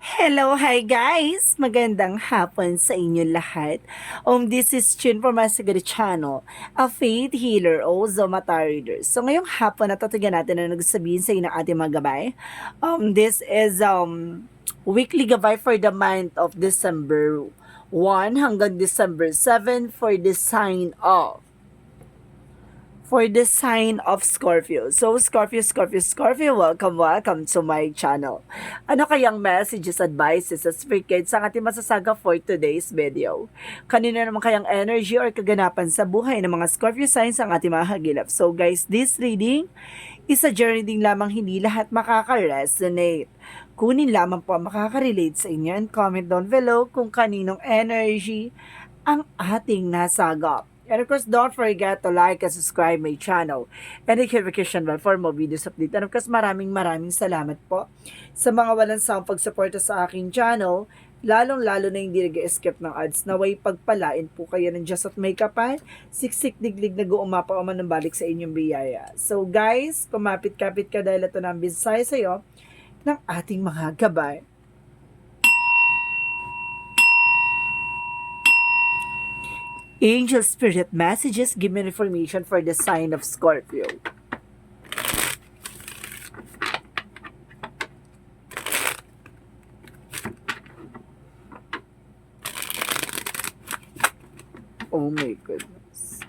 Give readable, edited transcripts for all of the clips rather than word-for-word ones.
Hello, hi guys! Magandang hapon sa inyo lahat. This is Chin from my Sigari channel, a faith healer o Zomata reader. So ngayong hapon natatagan natin na nagsabihin sa inyo ng ating mga gabay. This is weekly gabay for the month of December 1 hanggang December 7 for the sign of Scorpio. So, Scorpio, welcome to my channel. Ano kayang messages, advices, at spirit guides ang ating masasaga for today's video? Kanino naman kayang energy or kaganapan sa buhay ng mga Scorpio signs ang ating mga hagilap? So guys, this reading is a journey din lamang, hindi lahat makaka-resonate. Kunin lamang po ang makaka-relate sa inyo and comment down below kung kaninong energy ang ating nasagap. And of course, don't forget to like and subscribe my channel and the notification bell for more videos update. And of course, maraming salamat po sa mga walang sawang pagsuporta sa aking channel, lalong-lalo na hindi nag-skip ng ads. Naway pagpalain po kayo ng Diyos at may kapal, siksik diglig nag-uumapa o man ng balik sa inyong biyaya. So guys, kumapit-kapit ka dahil ito na ang bisay sa'yo ng ating mga gabay. Angel Spirit Messages, give me information for the sign of Scorpio. Oh my goodness.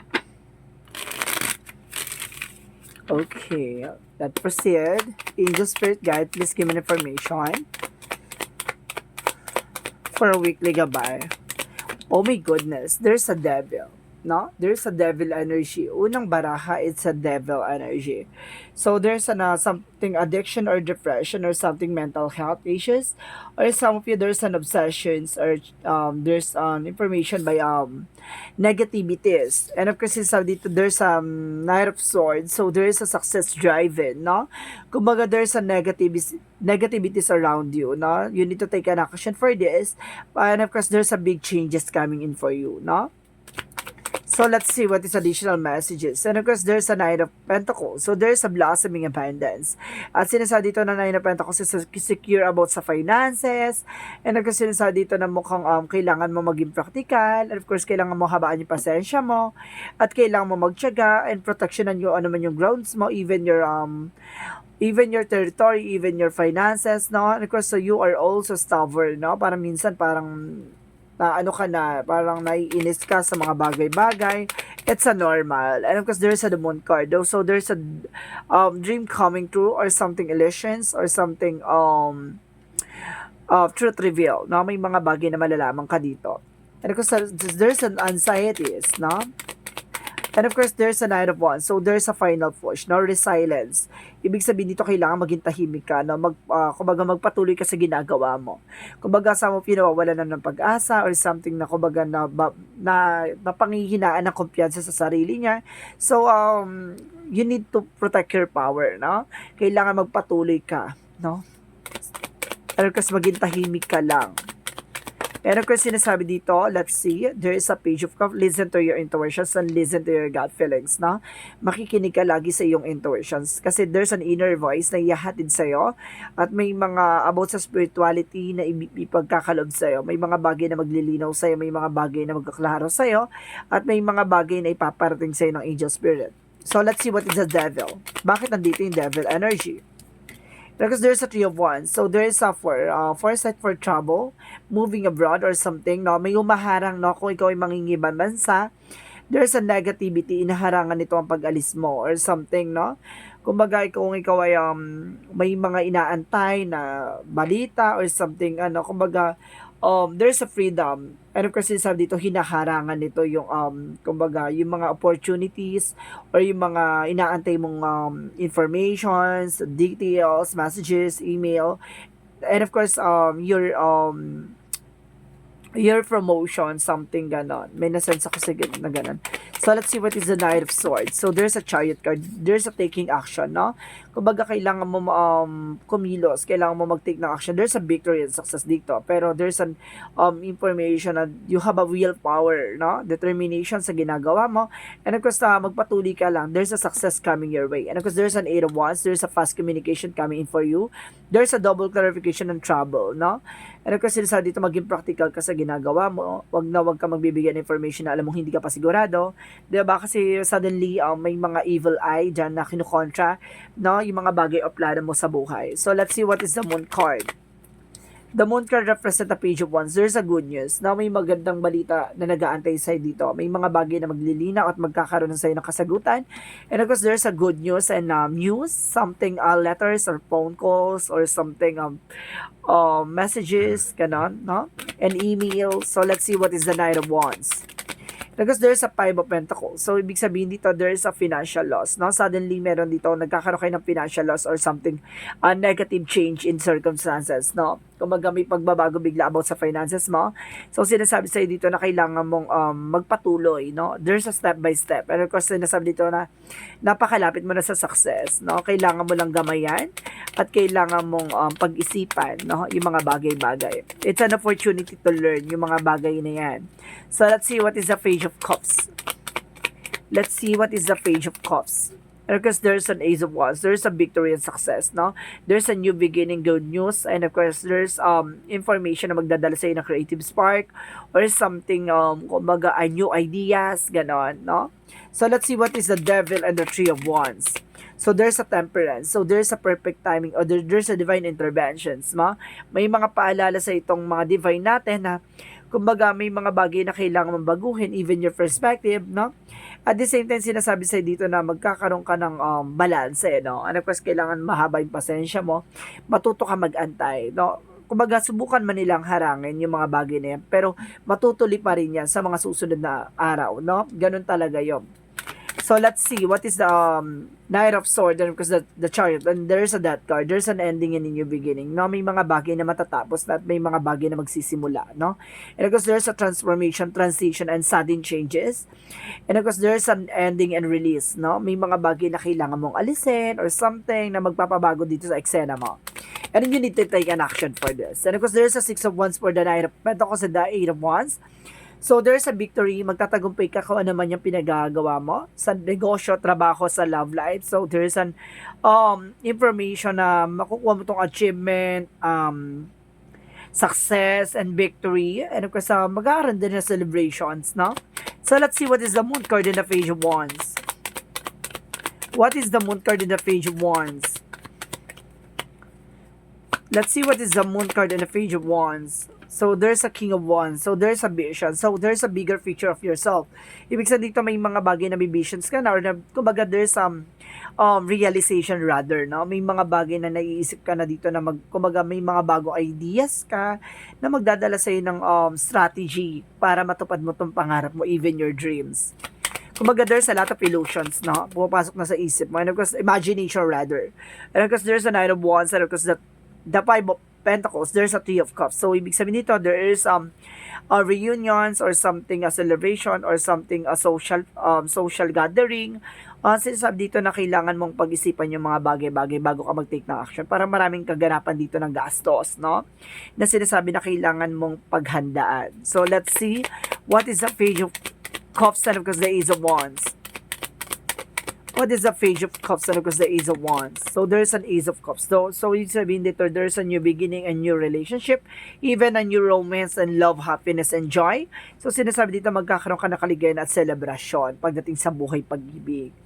Okay, let's proceed. Angel Spirit Guide, please give me information for a weekly gabay. Oh my goodness, there's a devil. No? There's a devil energy. Unang baraha, it's a devil energy. So there's something addiction or depression or something mental health issues. Or some of you, there's an obsessions or there's information by negativities. And of course, dito, there's Knight of Swords. So there is a success driven, no? Kumbaga, there's a negativities around you, no? You need to take an action for this. And of course, there's a big changes coming in for you, no? So let's see what is additional messages. And of course, there's a Nine of Pentacles. So there's a blossoming abundance. At sinasabi dito na Nine of Pentacles is secure about sa finances. And of course, sinasabi dito na mukhang kailangan mo maging practical. And of course, kailangan mo habaan yung pasensya mo. At kailangan mo magtiyaga and protectionan yung ano man yung grounds mo, even your territory, even your finances, no? And of course, so you are also stubborn, no? Parang minsan, na ano ka na, parang naiinis ka sa mga bagay-bagay. It's a normal. And of course, there's a the moon card. So, there's a dream coming true or something illusions or something truth reveal. No? May mga bagay na malalaman ka dito. And of course, there's an anxieties, no? And of course, there's a Knight of Wands. So, there's a final push, no? Resilience. Ibig sabihin dito, kailangan maging tahimik ka, no? Kumbaga, magpatuloy ka sa ginagawa mo. Kumbaga, sa mo pinawawala na ng pag-asa or something na, kumbaga, napanghihinaan ng kumpiyansa sa sarili niya. So, you need to protect your power, no? Kailangan magpatuloy ka, no? Pero kasi maging tahimik ka lang. And of course, sinasabi dito, let's see, there is a page of listen to your intuitions and listen to your gut feelings, no? Makikinig ka lagi sa iyong intuitions kasi there's an inner voice na iyahatid sa'yo at may mga about sa spirituality na ipagkakalob sa'yo. May mga bagay na maglilinaw sa'yo, may mga bagay na magkaklaro sa'yo, at may mga bagay na ipaparating sa'yo ng angel spirit. So, let's see what is the devil. Bakit nandito yung devil energy? Because there's a Three of Wands. So, there is a foresight for trouble, moving abroad or something, no? May humaharang, no? Kung ikaw ay mangingibang bansa, there's a negativity, inaharangan nito ang pag-alis mo or something, no? Kumbaga, kung ikaw ay may mga inaantay na balita or something, ano, kumbaga, there's a freedom. And of course, sabi dito, hinaharangan nito yung, kumbaga, yung mga opportunities or yung mga inaantay mong informations, details, messages, email. And of course, your promotion, something ganon. May nasense ako sa na ganon. So, let's see what is the Knight of Swords. So, there's a Chariot card. There's a taking action, no? kumbaga kailangan mo kumilos, kailangan mo mag-take ng action. There's a victory and success dito, pero there's an information na you have a willpower, no? Determination sa ginagawa mo, and of course, magpatuloy ka lang. There's a success coming your way, and of course, there's an 8 of Wands, there's a fast communication coming in for you, there's a double clarification and trouble, no? And of course, sinasabi dito, maging practical ka sa ginagawa mo. Wag ka magbibigay ng information na alam mong hindi ka pa sigurado. Diba? Kasi suddenly, may mga evil eye dyan na kinukontra, no? Yung mga bagay o plano mo sa buhay. So, let's see what is the Moon card. The Moon card represent a Page of Wands. There's a good news. Now, may magandang balita na nag-aantay sa'yo dito. May mga bagay na maglilinaw at magkakaroon sa'yo ng kasagutan. And of course, there's a good news and news. Something, letters or phone calls or something, messages, ganon, no? And email. So, let's see what is the Knight of Wands. Because there's a 5 of Pentacles. So, ibig sabihin dito, there's a financial loss. No? Suddenly, meron dito, nagkakaroon kayo ng financial loss or something, a negative change in circumstances. No? Kumaga may pagbabago bigla about sa finances mo. So, sinasabi sa'yo dito na kailangan mong magpatuloy. No? There's a step by step. And of course, sinasabi dito na napakalapit mo na sa success. No? Kailangan mo lang gamayan at kailangan mong pag-isipan, no? Yung mga bagay-bagay. It's an opportunity to learn yung mga bagay na yan. So, let's see what is the Page of Cups. Let's see what is the Page of Cups. Because there's an Ace of Wands, there's a victory and success, no? There's a new beginning, good news, and of course, there's information na magdadala sa'yo ng creative spark or something, kumbaga, new ideas, ganon, no? So, let's see what is the Devil and the Three of Wands. So, there's a temperance. So, there's a perfect timing or there's a divine interventions, no? May mga paalala sa itong mga divine natin na kumbaga may mga bagay na kailangan mong baguhin, even your perspective, no? At the same time, sinasabi sa'yo dito na magkakaroon ka ng balance, no? And of course, kailangan mahaba yung pasensya mo, matuto ka mag-antay, no? Kumbaga, subukan man nilang harangin yung mga bagay na yan, pero matutuloy pa rin yan sa mga susunod na araw, no? Ganun talaga yun. So, let's see, what is the Knight of Swords, and because the Chariot, and there's a Death card, there's an ending and a new beginning, no? May mga bagay na matatapos at may mga bagay na magsisimula, no? And of course, there's a transformation, transition, and sudden changes. And of course, there's an ending and release, no? May mga bagay na kailangan mong alisin or something na magpapabago dito sa eksena mo. And you need to take an action for this. And of course, there's a 6 of Wands for the Knight of Pentacles and the 8 of Wands. So, there's a victory, magtatagumpay ka kung ano man yung pinagagawa mo sa negosyo, trabaho, sa love life. So, there's an information na makukuha mo tong achievement, success, and victory. And of course, mag-aaral din na celebrations, no? So, let's see what is the Moon card in the Page of Wands. What is the Moon card in the Page of Wands? Let's see what is the Moon card in the Page of Wands. So, there's a King of Wands. So, there's a vision. So, there's a bigger picture of yourself. Ibig sabihin dito may mga bagay na may visions ka na or na, kumbaga there's realization rather, no? May mga bagay na naiisip ka na dito na kumbaga may mga bagong ideas ka na magdadala sa'yo ng strategy para matupad mo tong pangarap mo, even your dreams. Kumbaga, there's a lot of illusions, no? Pumapasok na sa isip mo. And of course, imagination rather. And of course, there's a Knight of Wands. And of course, the 5 of Pentacles, there's a 3 of Cups. So, ibig sabihin dito, there is reunions or something, a celebration or something, a social gathering. Sinasabi dito na kailangan mong pag-isipan yung mga bagay-bagay bago ka mag-take ng action para maraming kaganapan dito ng gastos, no? Na sinasabi na kailangan mong paghandaan. So, let's see what is the Page of Cups and of course the Ace of Wands. What is the Page of Cups and of course the Ace of Wands? So, there's an Ace of Cups. So yung sabihin dito, there's a new beginning, a new relationship, even a new romance and love, happiness, and joy. So, sinasabi dito, magkakaroon ka ng kaligayahan at celebration pagdating sa buhay pag-ibig.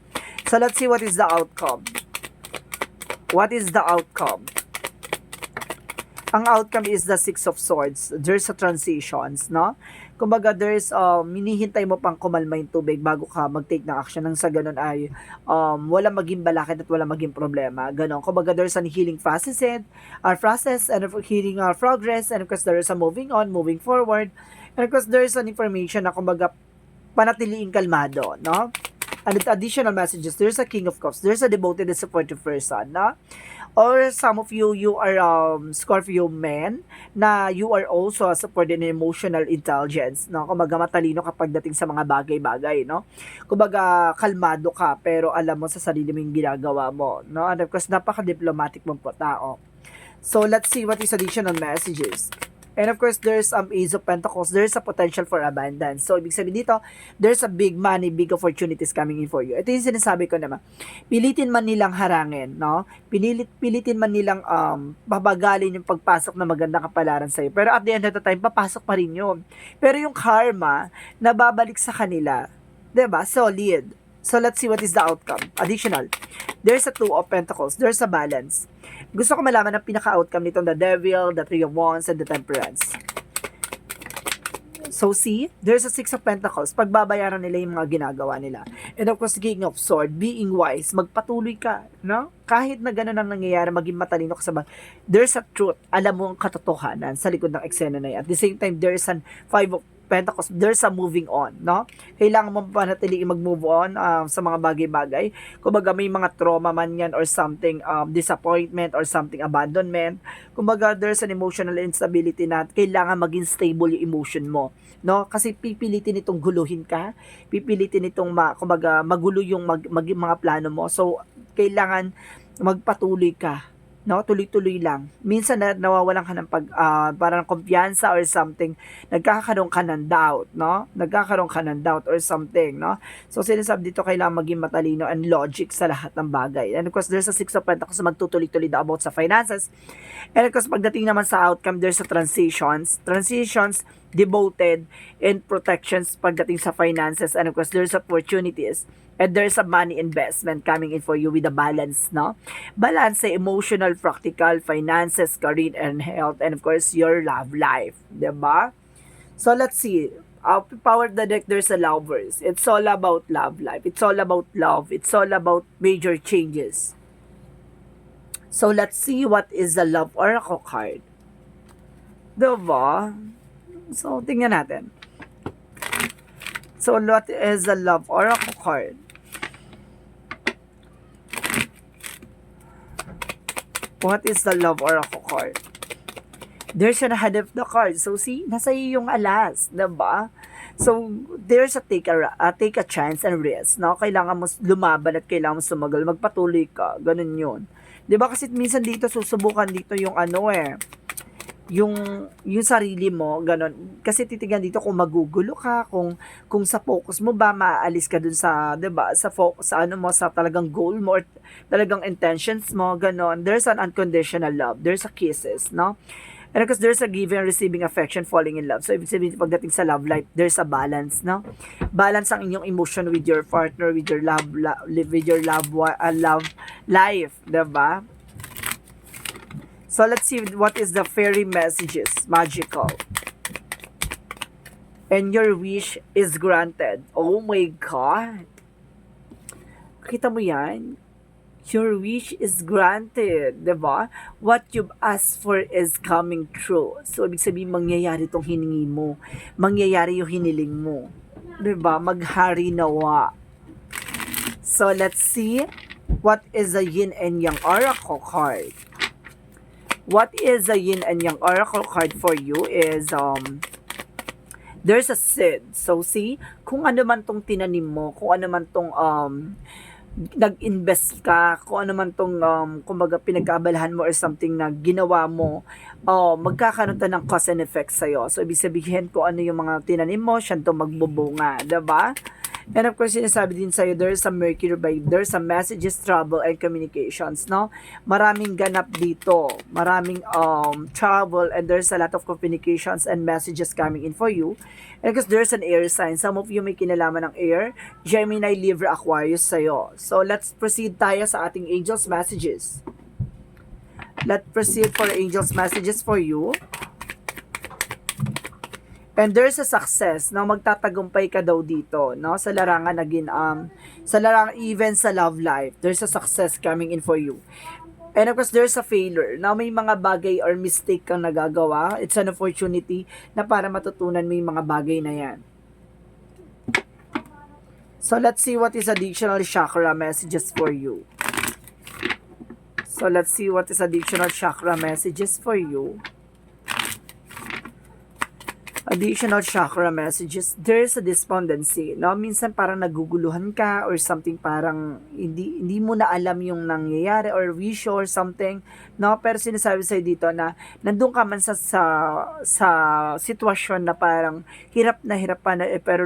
So, let's see what is the outcome. What is the outcome? Ang outcome is the 6 of Swords. There's a transitions, no? Kumbaga, there's, hinihintay mo pang kumalma yung tubig bago ka mag-take ng action. Nang sa ganun ay, wala maging balakid at wala maging problema. Ganon. Kumbaga, there's an healing process and healing progress. And of course, there's a moving on, moving forward. And of course, there's an information na kumbaga, panatiliing kalmado, no? And additional messages, there's a King of Cups, there's a devoted and supportive person, na? Or some of you, you are Scorpio men, na you are also supported in emotional intelligence, no? Kumbaga matalino kapag dating sa mga bagay-bagay, no? Kumbaga kalmado ka, pero alam mo sa sarili mo yung ginagawa mo, no? And of course, napaka-diplomatic mong tao. So, let's see what is additional messages. And of course, there's Ace of Pentacles. There's a potential for abundance. So, ibig sabihin dito, there's a big money, big opportunities coming in for you. Ito yung sinasabi ko naman. Pilitin man nilang harangin, no? Pilitin man nilang babagalin yung pagpasok na magandang kapalaran sa'yo. Pero at the end of the time, papasok pa rin yun. Pero yung karma, nababalik sa kanila. 'Di ba? Solid. So, let's see what is the outcome. Additional. There's a Two of Pentacles. There's a balance. Gusto ko malaman ang pinaka-outcome nitong the Devil, the Three of Wands, and the Temperance. So, see, there's a Six of Pentacles. Pagbabayaran nila yung mga ginagawa nila. And of course, King of Swords, being wise, magpatuloy ka, no? Kahit na ganun ang nangyayari, maging matalino ka sa there's a truth. Alam mo ang katotohanan sa likod ng eksena na yan. At the same time, there's a Five of Pentacles, there's a moving on, no? Kailangan mo panatiliin mag-move on sa mga bagay-bagay. Kumbaga may mga trauma man yan or something, disappointment or something, abandonment. Kumbaga there's an emotional instability na kailangan maging stable yung emotion mo, no? Kasi pipilitin itong guluhin ka, pipilitin itong kumbaga magulo yung mga plano mo. So kailangan magpatuloy ka, no? Tuloy-tuloy lang. Minsan nawawalan ka ng parang kumpiyansa or something. Nagkakaroon ka ng doubt, no? Nagkakaroon ka ng doubt or something, no? So, sinasabi dito, kailangan maging matalino and logic sa lahat ng bagay. And of course, there's a Six of Pentacles, magtutuloy-tuloy na about sa finances. And of course, pagdating naman sa outcome, there's a transitions. Transitions, devoted, and protections pagdating sa finances. And of course, there's opportunities. And there's a money investment coming in for you with a balance, no? Balance sa emotional, practical, finances, career, and health, and of course, your love life. Diba? So, let's see. Power the deck, there's a Lovers. It's all about love life. It's all about love. It's all about major changes. So, let's see what is the Love Oracle card. Diba? So, tingnan natin. So, what is the Love Oracle card? What is the Love Oracle card? There's an head of the card. So, see, nasa iyo yung alas, diba? So, there's a take a chance and risk, no? Kailangan mo lumaban at kailangan mo sumagal. Magpatuloy ka. Ganun yun. Diba? Kasi minsan dito, susubukan dito yung yung sarili mo, ganun. Kasi titignan dito kung magugulo ka, kung sa focus mo ba maaalis ka dun sa, 'di ba? Sa focus sa mo sa talagang goal mo or talagang intentions mo, ganun. There's an unconditional love. There's a kisses, no? And because there's a giving and receiving affection, falling in love. So, ibig sabihin, pagdating sa love life, there's a balance, no? Balance ang inyong emotion with your partner, with your love life, 'di ba? So, let's see what is the fairy messages. Magical. And your wish is granted. Oh my God. Kita mo yan? Your wish is granted. Diba? What you've asked for is coming true. So, ibig sabihin, mangyayari itong hiningi mo. Mangyayari yung hiniling mo. Diba? Maghari nawa. So, let's see what is the Yin and Yang Oracle card. What is the Yin and Yang Oracle card for you is, there's a seed. So, see, kung ano man tong tinanim mo, kung ano man tong, nag-invest ka, kung ano man tong, kumbaga, pinag-aabalahan mo or something na ginawa mo, magkakaroon to ng cause and effect sa'yo. So, ibig sabihin, kung ano yung mga tinanim mo, siya to magbubunga. Diba? And of course, sinasabi din sa'yo, there's a Mercury vibe, there's a messages, travel, and communications, no? Maraming ganap dito, maraming travel, and there's a lot of communications and messages coming in for you. And because there's an air sign, some of you may kinalaman ng air, Gemini, Libra, Aquarius sa'yo. So, let's proceed tayo sa ating angels messages. Let's proceed for angels messages for you. And there's a success, no? Magtatagumpay ka daw dito, no? Sa larangan sa larangan, even sa love life, there's a success coming in for you. And of course, there's a failure. Now, may mga bagay or mistake kang nagagawa. It's an opportunity na para matutunan mo yung mga bagay na yan. So, let's see what is additional chakra messages for you. So, let's see what is additional chakra messages for you. Additional chakra messages. There's a despondency, no? Minsan parang naguguluhan ka or something, parang hindi mo na alam yung nangyayari or wish or something, no? Pero sinasabi sa'yo dito na nandun ka man sa sitwasyon na parang hirap pa na, pero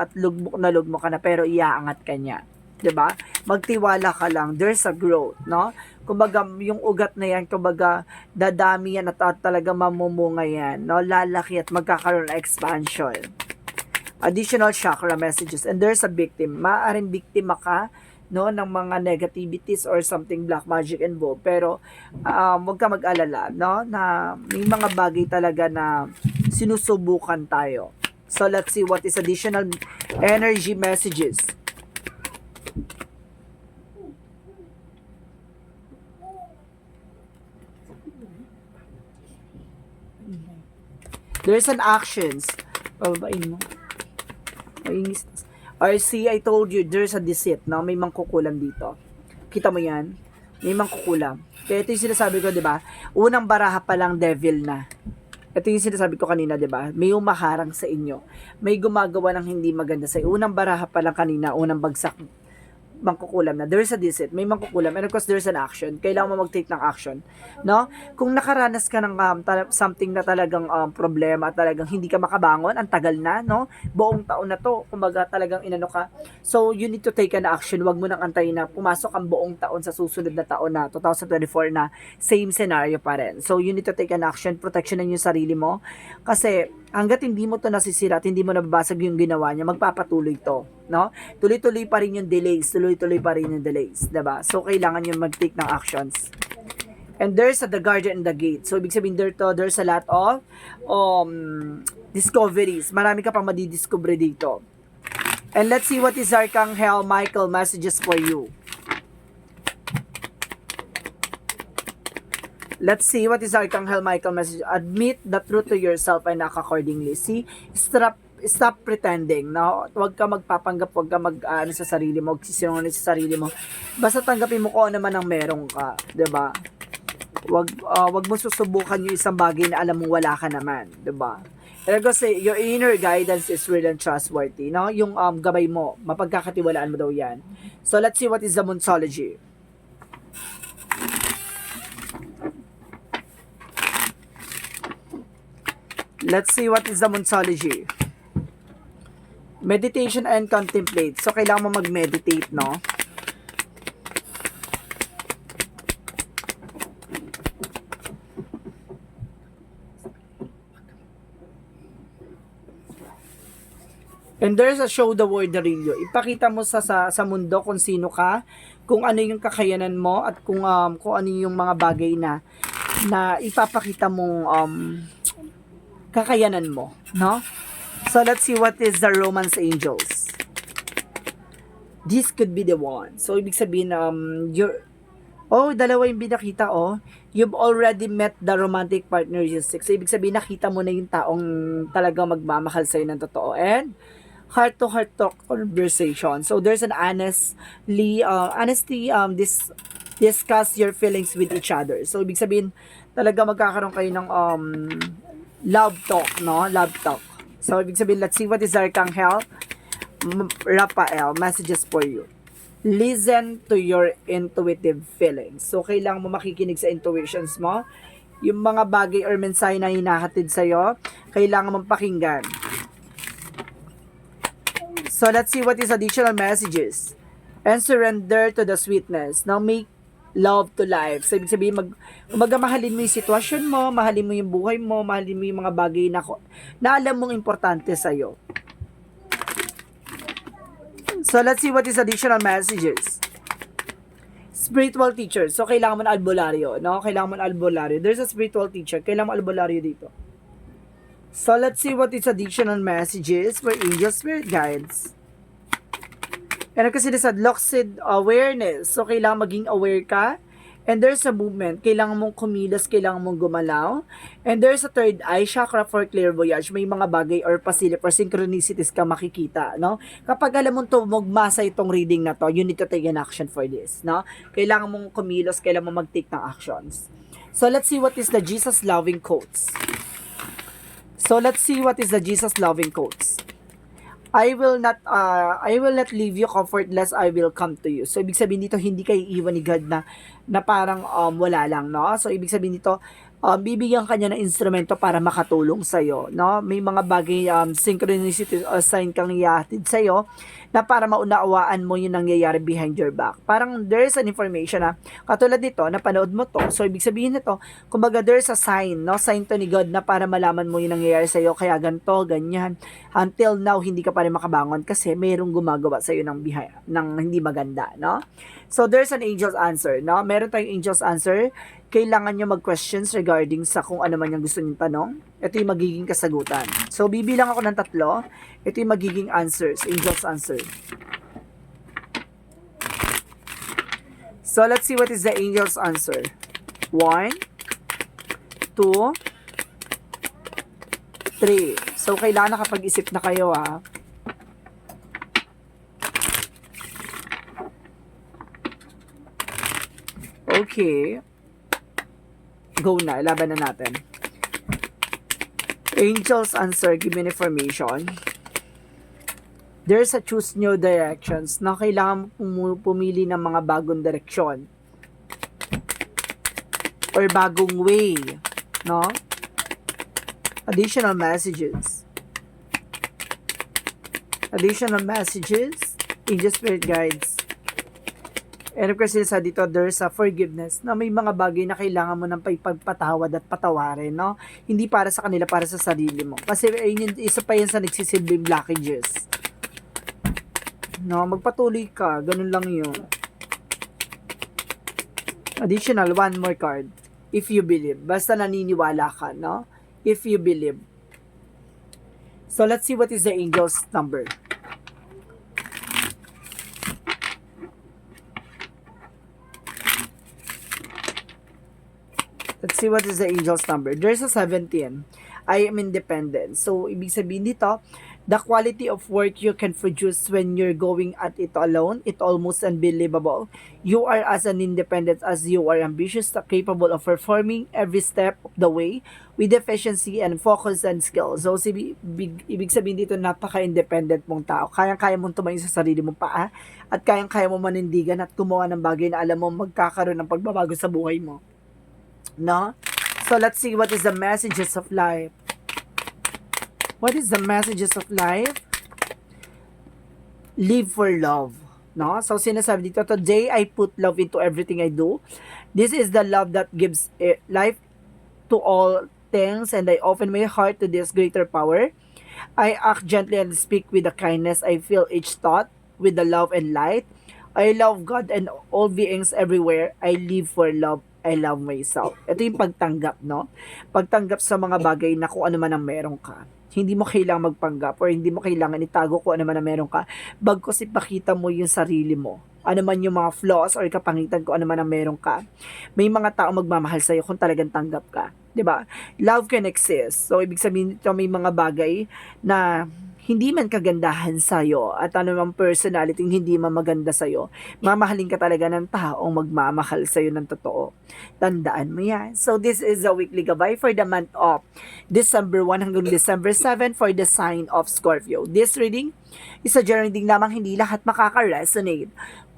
at lugmok na pero iaangat ka niya. 'Di ba? Magtiwala ka lang. There's a growth, no? Kumbaga, yung ugat na yan, kumbaga, dadami yan at talaga mamumunga yan, no? Lalaki at magkakaroon ng expansion. Additional chakra messages. And there's a victim. Maaaring biktima ka, no, ng mga negativities or something black magic involved. Pero, huwag ka mag-alala, no? Na may mga bagay talaga na sinusubukan tayo. So, let's see what is additional energy messages. There's an actions. Bababain mo. Mainis. Or see, I told you, there's a deceit, no? May mangkukulam dito. Kita mo yan? May mangkukulam. Kaya ito yung sinasabi ko, di ba? Unang baraha pa lang, devil na. Ito yung sinasabi ko kanina, di ba? May umaharang sa inyo. May gumagawa ng hindi maganda sa inyo. Unang baraha pa lang kanina, unang bagsak, mangkukulam na. There's a deceit. May mangkukulam. And of course, there's an action. Kailangan mo mag-take ng action. No? Kung nakaranas ka ng something na talagang problema at talagang hindi ka makabangon, ang tagal na, no? Buong taon na to. Kumbaga talagang inano ka. So, you need to take an action. Huwag mo nang antayin na pumasok ang buong taon sa susunod na taon na 2024 na same scenario pa rin. So, you need to take an action. Protectionan yung sarili mo. Kasi, hanggat hindi mo to nasisira at hindi mo nababasag yung ginawa niya, magpapatuloy to, no? Tuloy-tuloy pa rin yung delays, diba? So, kailangan yung mag-take ng actions. And there's the guardian and the gate. So, ibig sabihin there's a lot of discoveries. Marami ka pang madidiscover dito. And let's see what is Archangel Michael messages for you. Let's see what is Archangel Michael message. Admit the truth to yourself and act accordingly. See, stop pretending, no? Huwag ka magpapanggap, huwag ka sa sarili mo, magsisinungaling sa sarili mo. Basta tanggapin mo kung ano man ang meron ka, 'di ba? Huwag mo susubukan yung isang bagay na alam mo wala ka naman, 'di ba? And kasi your inner guidance is real and trustworthy, no? Yung gabay mo, mapagkakatiwalaan mo daw 'yan. So let's see what is the Monsology. Let's see what is the Monsology. Meditation and contemplate. So, kailangan mo mag-meditate, no? And there's a show the world the real you. Ipakita mo sa mundo kung sino ka, kung ano yung kakayanan mo, at kung ano yung mga bagay na ipapakita mong kakayanan mo, no? So, let's see what is the Romance Angels. This could be the one. So, ibig sabihin, dalawa yung binakita, You've already met the romantic partner you seek. So, ibig sabihin, nakita mo na yung taong talagang magmamahal sa'yo ng totoo. And, heart-to-heart talk conversation. So, there's an discuss your feelings with each other. So, ibig sabihin, talaga magkakaroon kayo ng love talk, no? Love talk. So, ibig sabihin, let's see what is Archangel Raphael messages for you. Listen to your intuitive feelings. So, kailangan mo makikinig sa intuitions mo. Yung mga bagay or mensahe na hinahatid sa'yo, kailangan mong pakinggan. So, let's see what is additional messages. And surrender to the sweetness. Now, make love to life. So, ibig sabihin, mahalin mo yung sitwasyon mo, mahalin mo yung buhay mo, mahalin mo yung mga bagay na alam mong importante sa'yo. So, let's see what is additional messages. Spiritual teacher. So, kailangan mo na albularyo, no? Kailangan mo na albularyo. There's a spiritual teacher. Kailangan mo albularyo dito. So, let's see what is additional messages for angel spirit guides. And kasi nasa lucid awareness. So, kailangan maging aware ka. And there's a movement. Kailangan mong kumilos, kailangan mong gumalaw. And there's a third eye chakra for clairvoyance. May mga bagay or pasilip or synchronicities ka makikita, no? Kapag alam mo to, magmasa itong reading na to, you need to take an action for this, no? Kailangan mong kumilos, kailangan mong mag-take ng actions. So let's see what is the Jesus loving quotes. I will not leave you comfortless, I will come to you. So ibig sabihin dito, hindi kayo iwan ni God na parang wala lang, no? So ibig sabihin dito, bibigyan ka niya ng instrumento para makatulong sa iyo, no? May mga bagay synchronicity or sign kang ihatid sa iyo na para maunawaan mo yung nangyayari behind your back. Parang there's an information na katulad nito, napanood mo to. So ibig sabihin nito, kumbaga there's a sign, no? Sign to ni God na para malaman mo yung nangyayari sa iyo, kaya ganto, ganyan. Until now hindi ka pa rin makabangon kasi mayroong gumagawa sa iyo ng hindi maganda, no? So there's an angel's answer, no? Meron tayong angel's answer. Kailangan nyo mag-questions regarding sa kung ano man yung gusto nyo tanong. Ito yung magiging kasagutan. So, bibilang ako ng 3. Ito yung magiging answers, angel's answer. So, let's see what is the angel's answer. 1, 2, 3. So, kailangan nakapag-isip na kayo, ha. Okay. Go na, laban na natin. Angel's answer, give me information. There's a choose new directions na kailangan pumili ng mga bagong direksyon or bagong way, no? Additional messages, angel spirit guides. And of course, sa dito, there's a forgiveness na may mga bagay na kailangan mo ng pagpatawad at patawarin, no? Hindi para sa kanila, para sa sarili mo. Kasi isa pa yan sa nagsisilbing blockages. No, magpatuloy ka, ganun lang yun. Additional, one more card. If you believe. Basta naniniwala ka, no? If you believe. So, let's see what is the angel's number. Let's see what is the angel's number. There's a 17. I am independent. So, ibig sabihin dito, the quality of work you can produce when you're going at it alone, it's almost unbelievable. You are as an independent as you are ambitious, capable of performing every step of the way with efficiency and focus and skill. So, ibig sabihin dito, napaka-independent mong tao. Kayang-kaya mong tumayo sa sarili mong paa at kayang-kaya mo manindigan at gumawa ng bagay na alam mo magkakaroon ng pagbabago sa buhay mo. No? So, let's see what is the messages of life. What is the messages of life? Live for love. No? So, sinasabi dito, today I put love into everything I do. This is the love that gives life to all things, and I open my heart to this greater power. I act gently and speak with the kindness I feel each thought with the love and light. I love God and all beings everywhere. I live for love. I love myself. Ito yung pagtanggap, no? Pagtanggap sa mga bagay na kung ano man ang meron ka. Hindi mo kailangang magpanggap or hindi mo kailangan itago kung ano man ang meron ka. Bagkus ipakita mo yung sarili mo. Ano man yung mga flaws or kapangitan kung ano man ang meron ka. May mga tao magmamahal sa'yo kung talagang tanggap ka. 'Di ba? Love can exist. So, ibig sabihin nito, may mga bagay na hindi man kagandahan sa'yo at anumang personality hindi man maganda sa'yo, mamahalin ka talaga ng taong magmamahal sa'yo ng totoo. Tandaan mo yan. So, this is a weekly gabay for the month of December 1 hanggang December 7 for the sign of Scorpio. This reading is a general reading lamang, hindi lahat makaka-resonate.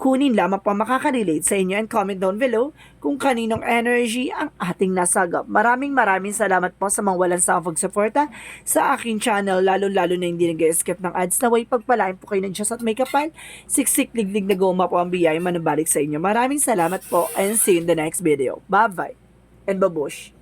Kunin lamang pa makaka-relate sa inyo and comment down below kung kaninong energy ang ating nasagap. Maraming salamat po sa mga walang sawang pagsuporta sa aking channel, lalo-lalo na hindi nag-skip ng ads. Naway pagpalain po kayo ng Diyos at may kapal, siksik liglig na goma po ang biyaya manabalik sa inyo. Maraming salamat po and see you in the next video. Bye-bye and babush!